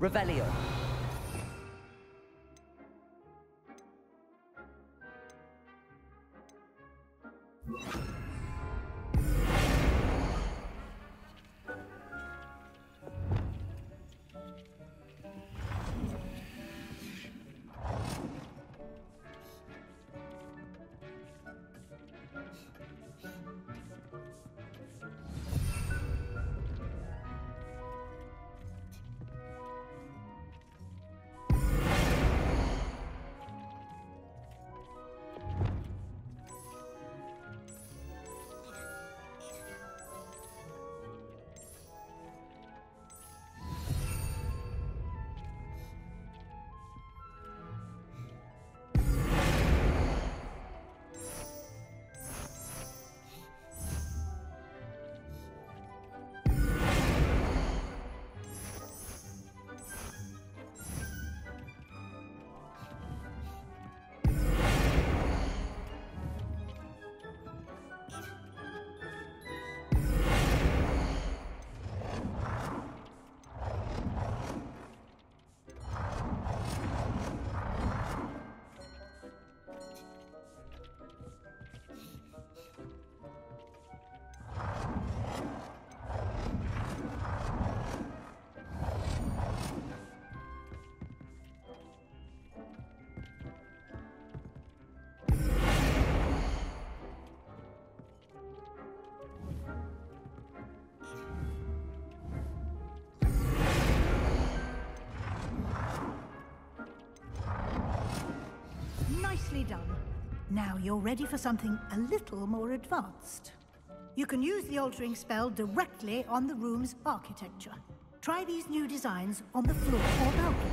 Revelio. Nicely done. Now you're ready for something a little more advanced. You can use the altering spell directly on the room's architecture. Try these new designs on the floor or balcony.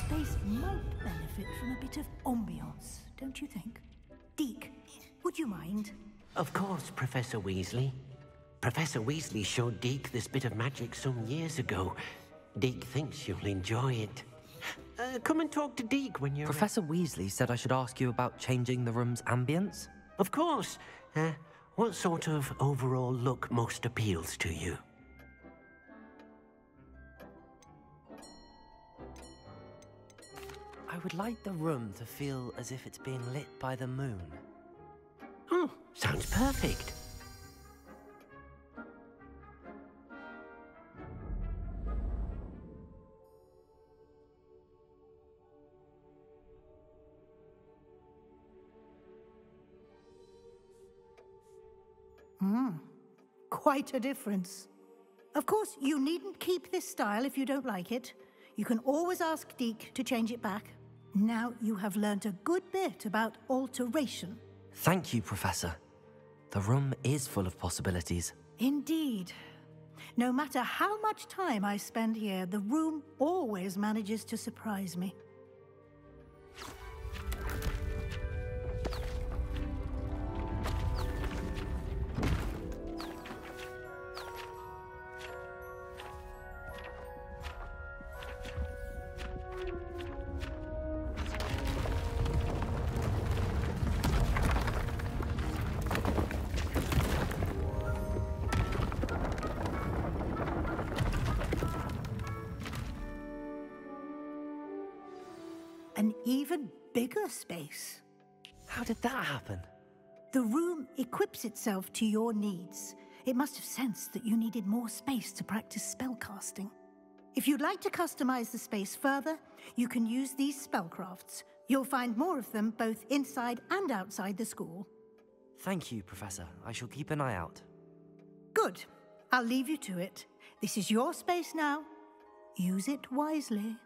Space might benefit from a bit of ambiance, don't you think? Deke, would you mind? Of course, Professor Weasley. Professor Weasley showed Deke this bit of magic some years ago. Deke thinks you'll enjoy it. Come and talk to Deke when you're... Professor Weasley said I should ask you about changing the room's ambience? Of course. What sort of overall look most appeals to you? I would like the room to feel as if it's being lit by the moon. Oh, sounds perfect. Quite a difference. Of course, you needn't keep this style if you don't like it. You can always ask Deke to change it back. Now you have learnt a good bit about alteration. Thank you, Professor. The room is full of possibilities. Indeed. No matter how much time I spend here, the room always manages to surprise me. An even bigger space. How did that happen? The room equips itself to your needs. It must have sensed that you needed more space to practice spellcasting. If you'd like to customize the space further, you can use these spellcrafts. You'll find more of them both inside and outside the school. Thank you, Professor. I shall keep an eye out. Good. I'll leave you to it. This is your space now. Use it wisely.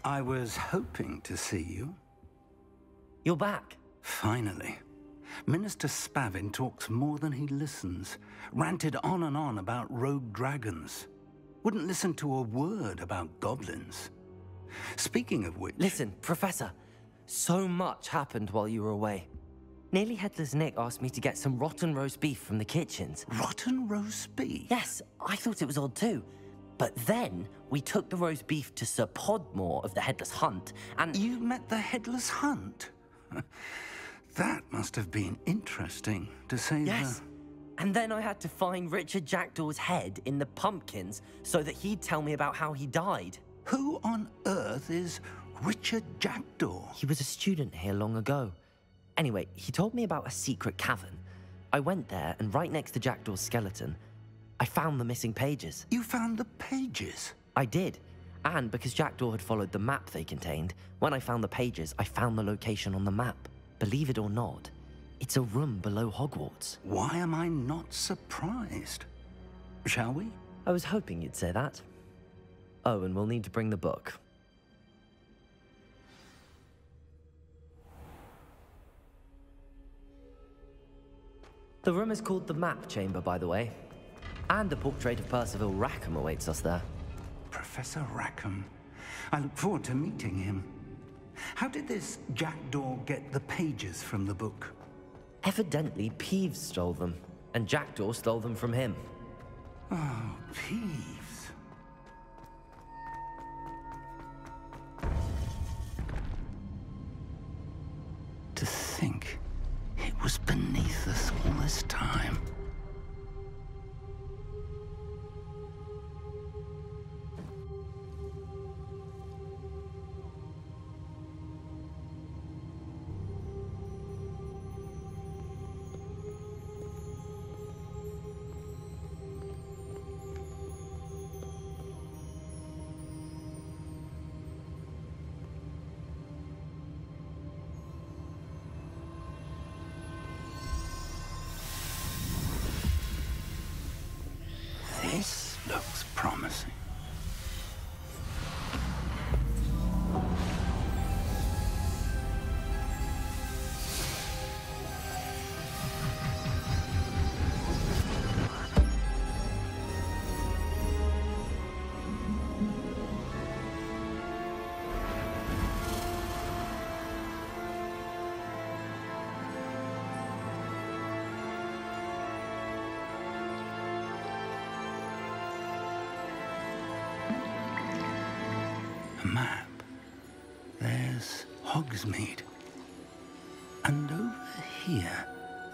I was hoping to see you. You're back. Finally. Minister Spavin talks more than he listens. Ranted on and on about rogue dragons. Wouldn't listen to a word about goblins. Speaking of which... Listen, Professor. So much happened while you were away. Nearly Headless Nick asked me to get some rotten roast beef from the kitchens. Rotten roast beef? Yes, I thought it was odd too. But then, we took the roast beef to Sir Podmore of the Headless Hunt, and... You met the Headless Hunt? That must have been interesting, to say Yes. And then I had to find Richard Jackdaw's head in the pumpkins so that he'd tell me about how he died. Who on earth is Richard Jackdaw? He was a student here long ago. Anyway, he told me about a secret cavern. I went there, and right next to Jackdaw's skeleton, I found the missing pages. You found the pages? I did. And because Jackdaw had followed the map they contained, when I found the pages, I found the location on the map. Believe it or not, it's a room below Hogwarts. Why am I not surprised? Shall we? I was hoping you'd say that. Oh, and we'll need to bring the book. The room is called the Map Chamber, by the way. And a portrait of Percival Rackham awaits us there. Professor Rackham. I look forward to meeting him. How did this Jackdaw get the pages from the book? Evidently, Peeves stole them, and Jackdaw stole them from him. Oh, Peeves. To think it was beneath us all this time. This looks promising. Map. There's Hogsmeade. And over here,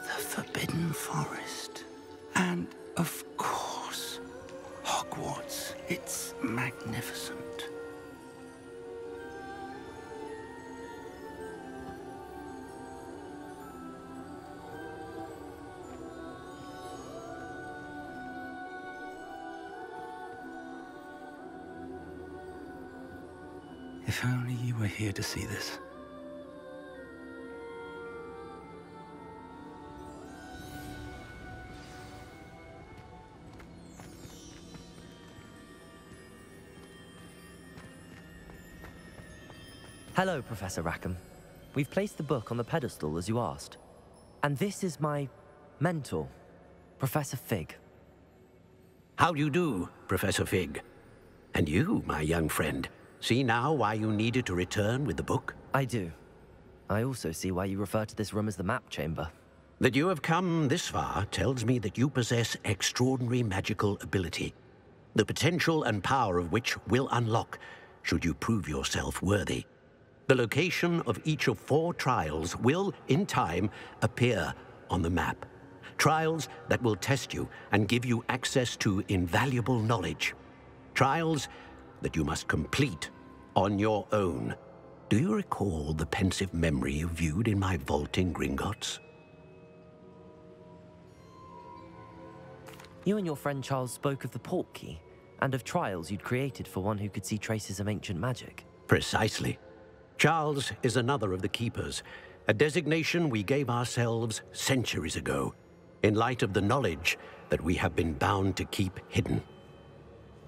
the Forbidden Forest. And, of magnificent. If only you were here to see this. Hello, Professor Rackham. We've placed the book on the pedestal as you asked. And this is my mentor, Professor Fig. How do you do, Professor Fig? And you, my young friend, see now why you needed to return with the book? I do. I also see why you refer to this room as the map chamber. That you have come this far tells me that you possess extraordinary magical ability, the potential and power of which will unlock should you prove yourself worthy. The location of each of 4 trials will, in time, appear on the map. Trials that will test you and give you access to invaluable knowledge. Trials that you must complete on your own. Do you recall the pensive memory you viewed in my vault in Gringotts? You and your friend Charles spoke of the port key and of trials you'd created for one who could see traces of ancient magic. Precisely. Charles is another of the Keepers, a designation we gave ourselves centuries ago, in light of the knowledge that we have been bound to keep hidden.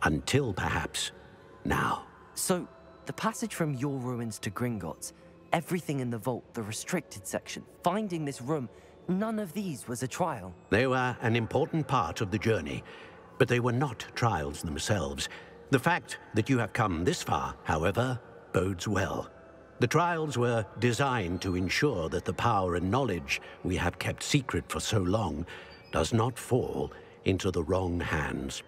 Until, perhaps, now. So, the passage from your ruins to Gringotts, everything in the vault, the restricted section, finding this room, none of these was a trial. They were an important part of the journey, but they were not trials themselves. The fact that you have come this far, however, bodes well. The trials were designed to ensure that the power and knowledge we have kept secret for so long does not fall into the wrong hands.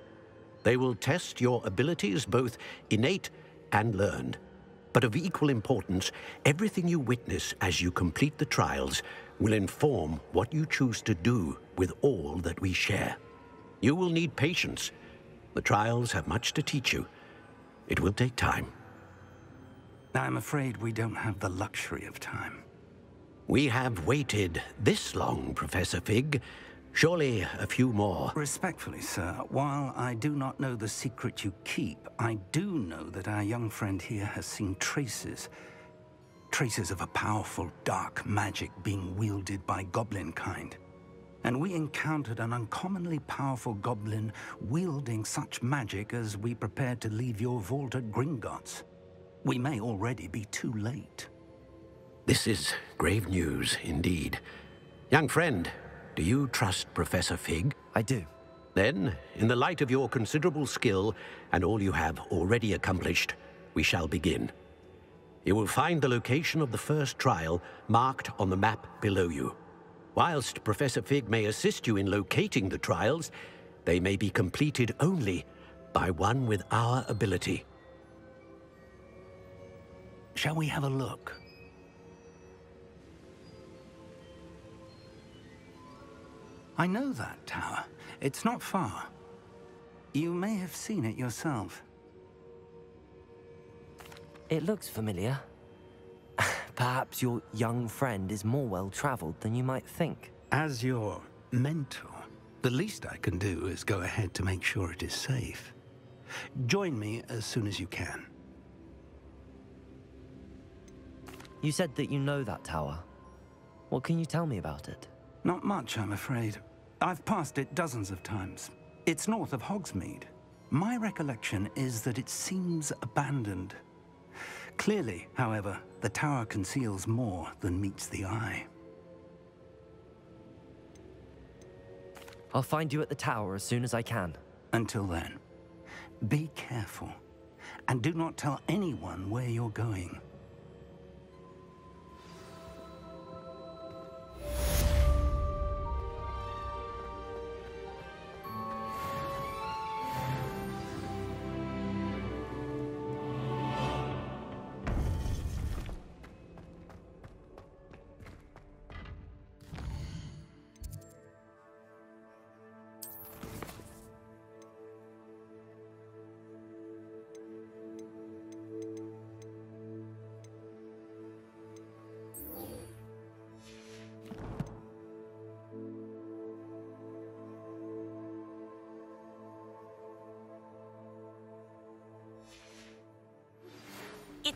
They will test your abilities, both innate and learned. But of equal importance, everything you witness as you complete the trials will inform what you choose to do with all that we share. You will need patience. The trials have much to teach you. It will take time. I'm afraid we don't have the luxury of time. We have waited this long, Professor Fig. Surely a few more. Respectfully, sir, while I do not know the secret you keep, I do know that our young friend here has seen traces of a powerful dark magic being wielded by goblin kind. And we encountered an uncommonly powerful goblin wielding such magic as we prepared to leave your vault at Gringotts. We may already be too late. This is grave news indeed. Young friend, do you trust Professor Fig? I do. Then, in the light of your considerable skill and all you have already accomplished, we shall begin. You will find the location of the first trial marked on the map below you. Whilst Professor Fig may assist you in locating the trials, they may be completed only by one with our ability. Shall we have a look? I know that tower. It's not far. You may have seen it yourself. It looks familiar. Perhaps your young friend is more well-traveled than you might think. As your mentor, the least I can do is go ahead to make sure it is safe. Join me as soon as you can. You said that you know that tower. What can you tell me about it? Not much, I'm afraid. I've passed it dozens of times. It's north of Hogsmeade. My recollection is that it seems abandoned. Clearly, however, the tower conceals more than meets the eye. I'll find you at the tower as soon as I can. Until then, be careful, and do not tell anyone where you're going.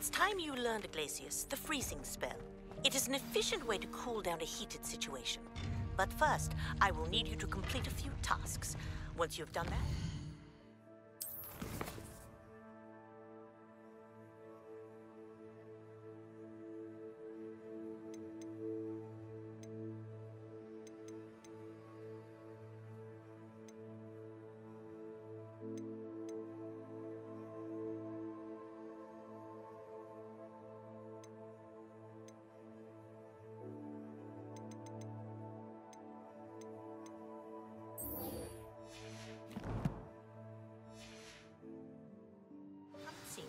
It's time you learned, Glacius, the freezing spell. It is an efficient way to cool down a heated situation. But first, I will need you to complete a few tasks. Once you've done that, see me.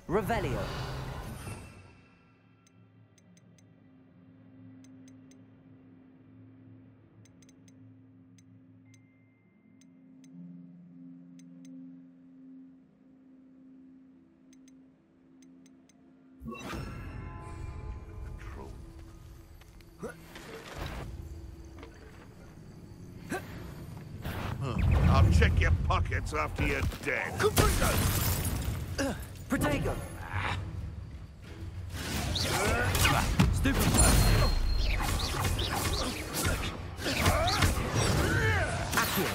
Revelio. I'll check your pockets after you're dead. Protego! Stupid! Accio!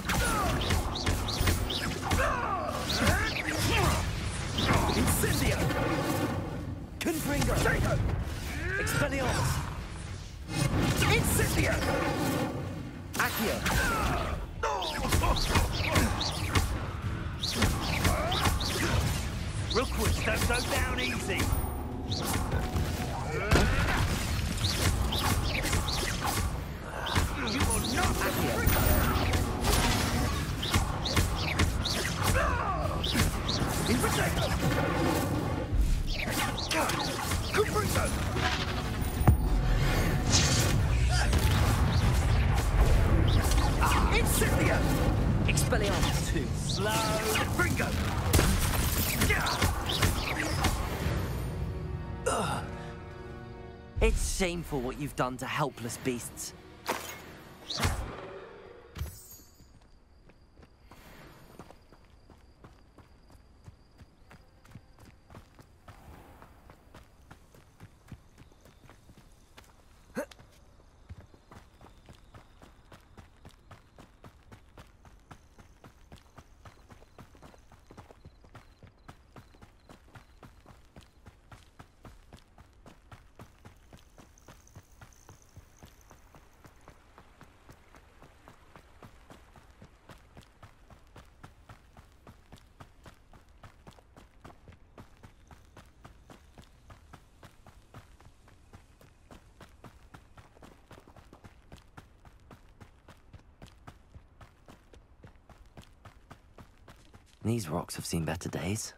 Incendio! Confringo! Expelliarmus! Incendio! Accio! Real quick, don't go down easy. You will not Incendio! Expelliarmus! Too slow! Bringo! It's shameful what you've done to helpless beasts. These rocks have seen better days.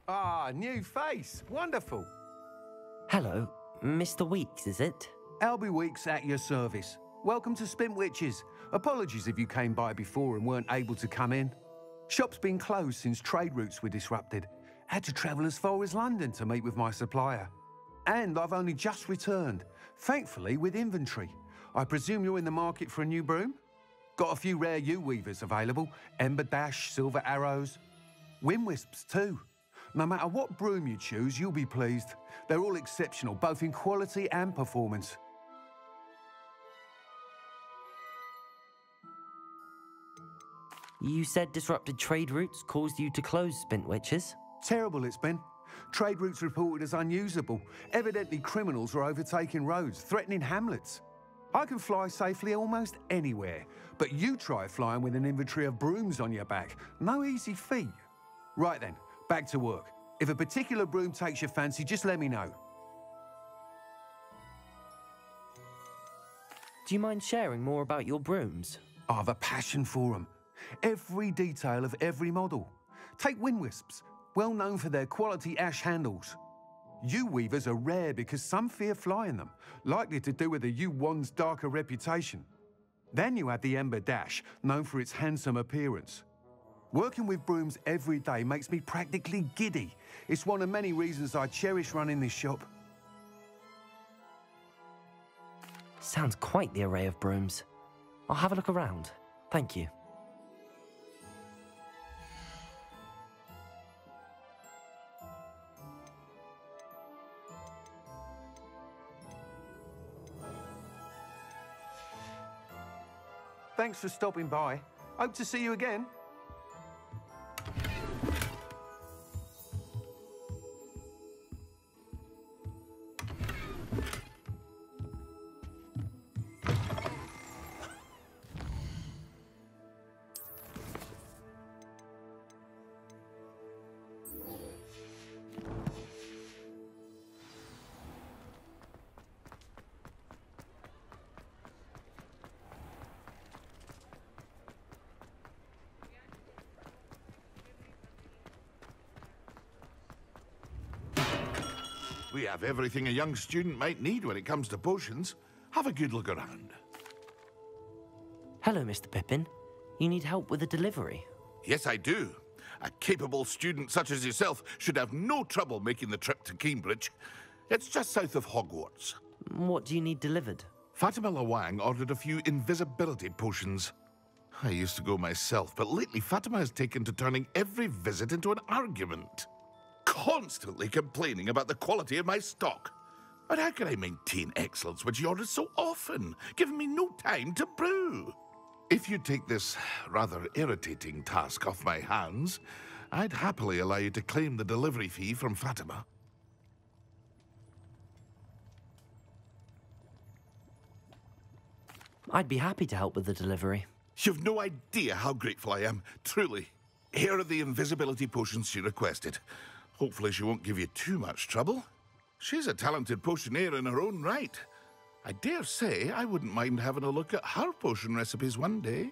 Ah, new face. Wonderful. Hello, Mr. Weeks, is it? Albie Weeks at your service. Welcome to Spintwitches. Apologies if you came by before and weren't able to come in. Shop's been closed since trade routes were disrupted. Had to travel as far as London to meet with my supplier. And I've only just returned, thankfully with inventory. I presume you're in the market for a new broom? Got a few rare U-weavers available. Ember Dash, Silver Arrows. Wind Wisps too. No matter what broom you choose, you'll be pleased. They're all exceptional, both in quality and performance. You said disrupted trade routes caused you to close Spintwitches? Terrible it's been. Trade routes reported as unusable. Evidently criminals were overtaking roads, threatening hamlets. I can fly safely almost anywhere, but you try flying with an inventory of brooms on your back. No easy feat. Right then, back to work. If a particular broom takes your fancy, just let me know. Do you mind sharing more about your brooms? I've a passion for them. Every detail of every model. Take Wind Wisps, well known for their quality ash handles. U-weavers are rare because some fear flying them, likely to do with the U-wand's darker reputation. Then you have the Ember Dash, known for its handsome appearance. Working with brooms every day makes me practically giddy. It's one of many reasons I cherish running this shop. Sounds quite the array of brooms. I'll have a look around. Thank you. Thanks for stopping by. Hope to see you again. We have everything a young student might need when it comes to potions. Have a good look around. Hello, Mr. Pippin. You need help with a delivery? Yes, I do. A capable student such as yourself should have no trouble making the trip to Cambridge. It's just south of Hogwarts. What do you need delivered? Fatima Lawang ordered a few invisibility potions. I used to go myself, but lately Fatima has taken to turning every visit into an argument. Constantly complaining about the quality of my stock. But how can I maintain excellence when she orders so often, giving me no time to brew? If you take this rather irritating task off my hands, I'd happily allow you to claim the delivery fee from Fatima. I'd be happy to help with the delivery. You've no idea how grateful I am, truly. Here are the invisibility potions she requested. Hopefully she won't give you too much trouble. She's a talented potioneer in her own right. I dare say I wouldn't mind having a look at her potion recipes one day.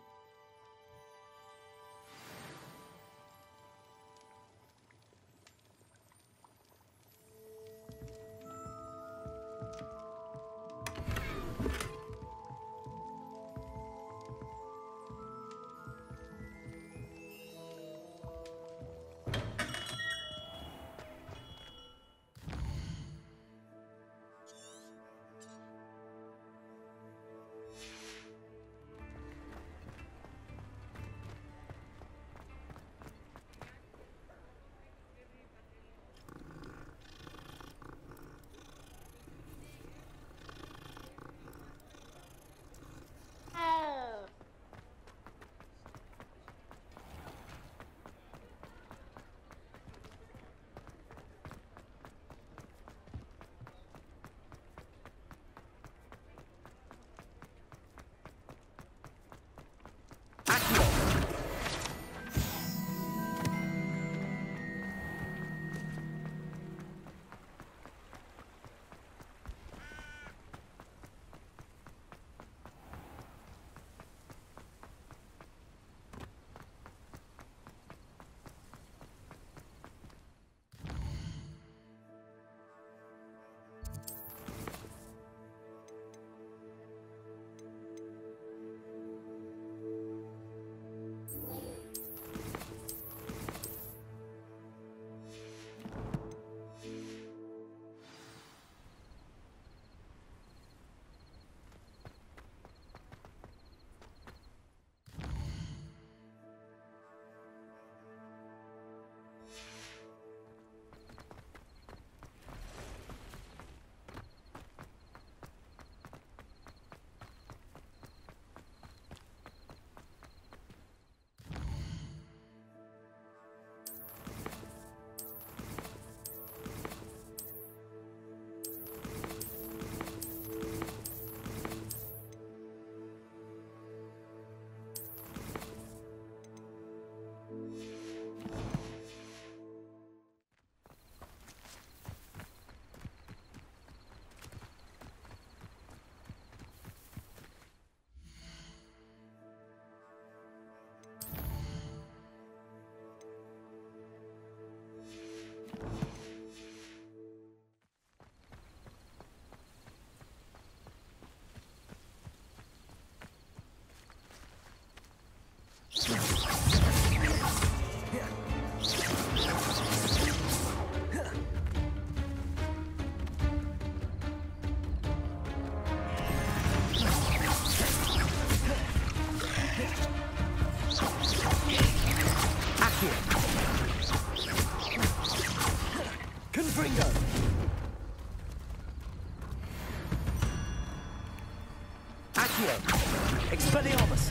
Accio! Expelliarmus!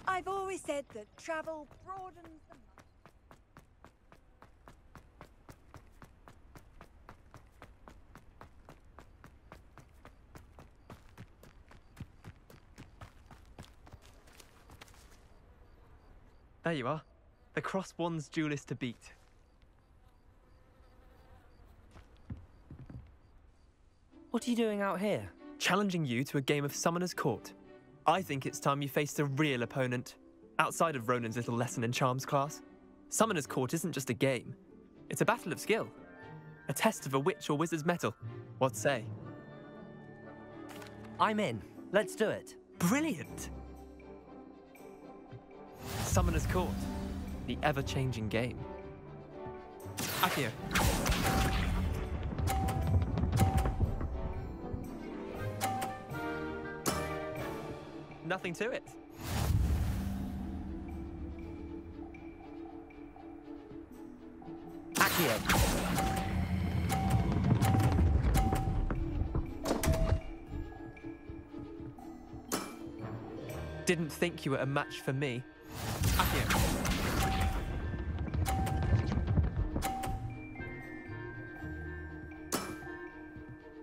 I've always said that travel broadens the mind. There you are. The Cross Wands duelist to beat. What are you doing out here? Challenging you to a game of Summoner's Court. I think it's time you faced a real opponent, outside of Ronan's little lesson in charms class. Summoner's Court isn't just a game. It's a battle of skill. A test of a witch or wizard's mettle. What say? I'm in. Let's do it. Brilliant! Summoner's Court. The ever-changing game. Accio. Nothing to it. Accio. Didn't think you were a match for me. Accio.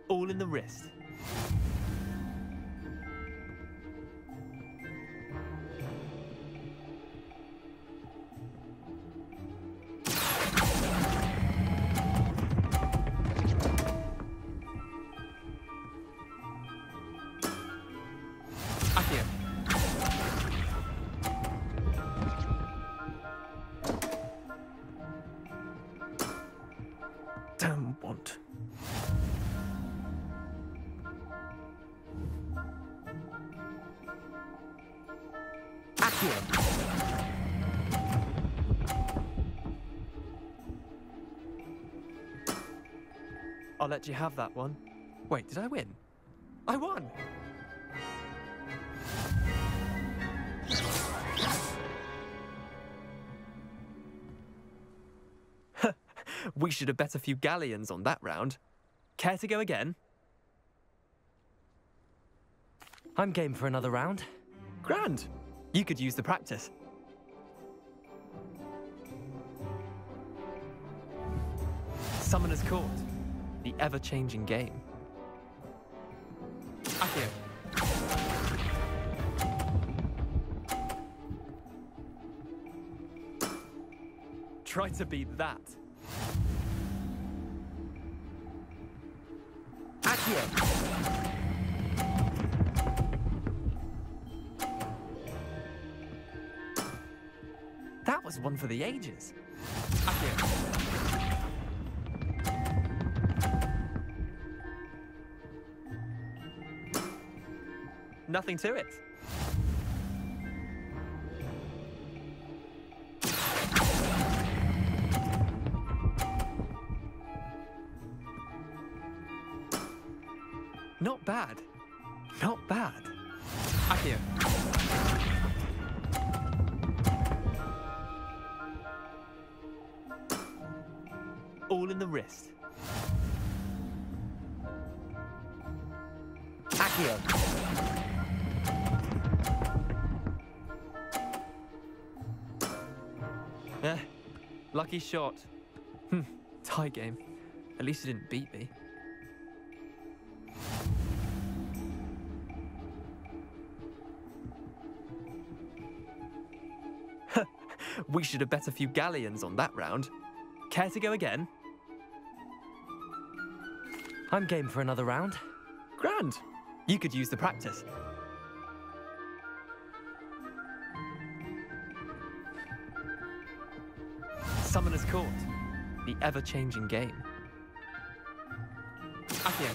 All in the wrist. Damn want. Accio. I'll let you have that one. Wait, did I win? I won! We should have bet a few galleons on that round. Care to go again? I'm game for another round. Grand. You could use the practice. Summoner's Court. The ever-changing game. Accio. Try to beat that. Accio. That was one for the ages. Accio. Nothing to it. Not bad. Not bad. Accio. All in the wrist. Accio. Lucky shot. Tie game. At least you didn't beat me. We should have bet a few galleons on that round. Care to go again? I'm game for another round. Grand. You could use the practice. Summoner's Court. The ever-changing game. Accio.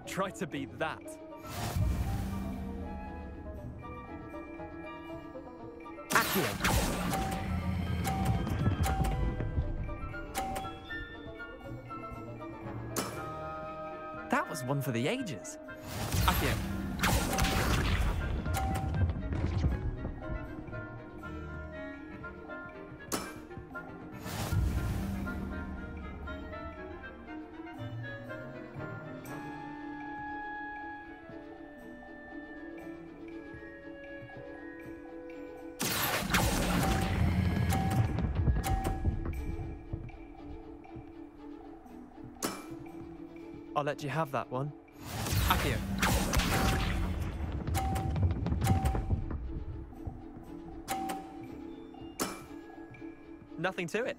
Try to beat that. Accio. That was one for the ages. Accio. I'll let you have that one. Accio. Nothing to it.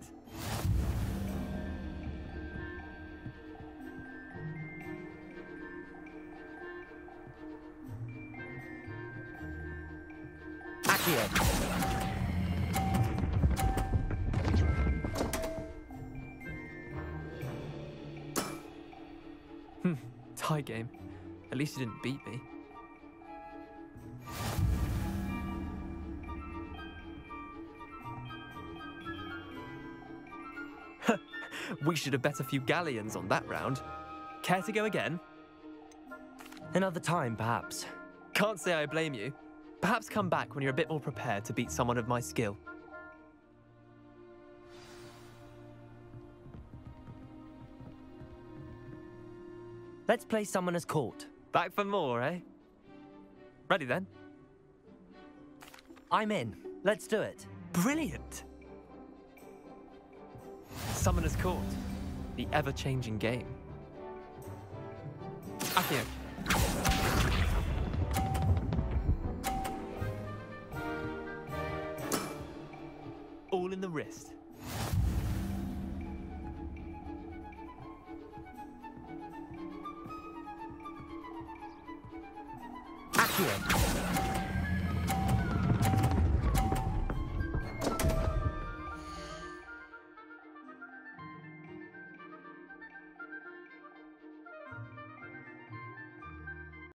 Accio. Tie game. At least you didn't beat me. We should have bet a few galleons on that round. Care to go again? Another time, perhaps. Can't say I blame you. Perhaps come back when you're a bit more prepared to beat someone of my skill. Let's play Summoner's Court. Back for more, eh? Ready then? I'm in. Let's do it. Brilliant! Summoner's Court. The ever-changing game. Accio. All in the wrist. Accio.